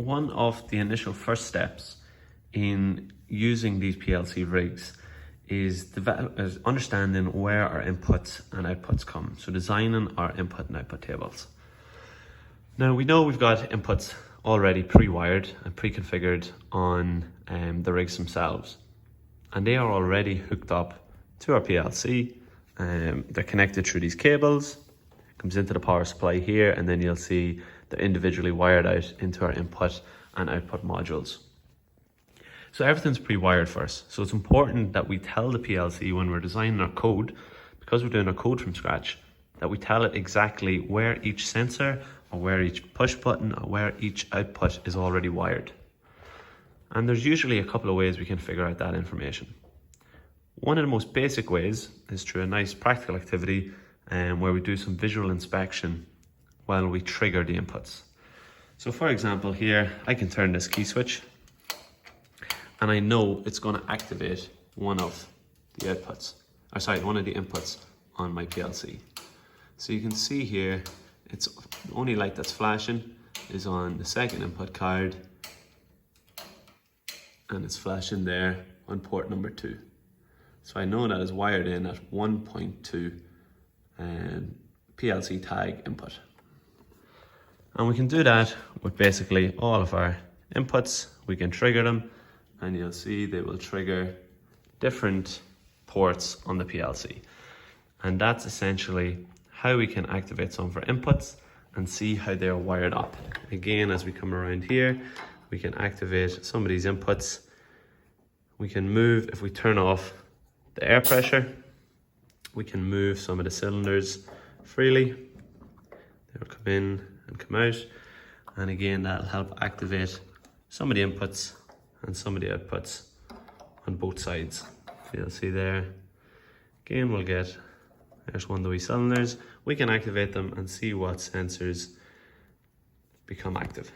one of the initial first steps in using these PLC rigs is understanding where our inputs and outputs come. So designing our input and output tables. Now we know we've got inputs already pre-wired and pre-configured on the rigs themselves. And they are already hooked up to our PLC. They're connected through these cables, comes into the power supply here, and then you'll see they're individually wired out into our input and output modules. So everything's pre-wired first. So it's important that we tell the PLC when we're designing our code, because we're doing our code from scratch, that we tell it exactly where each sensor or where each push button or where each output is already wired. And there's usually a couple of ways we can figure out that information. One of the most basic ways is through a nice practical activity where we do some visual inspection while we trigger the inputs. So for example here, I can turn this key switch and I know it's going to activate one of the one of the inputs on my PLC. So you can see here, it's the only light that's flashing is on the second input card, and it's flashing there on port number 2. So I know that is wired in at 1.2 PLC tag input. And we can do that with basically all of our inputs. We can trigger them, and you'll see they will trigger different ports on the PLC. And that's essentially how we can activate some of our inputs and see how they're wired up. Again, as we come around here, we can activate some of these inputs. We can move, if we turn off the air pressure, we can move some of the cylinders freely. They'll come in and come out. And again, that'll help activate some of the inputs and some of the outputs on both sides. So you'll see there, again, we'll get, there's one of the wee cylinders. We can activate them and see what sensors become active.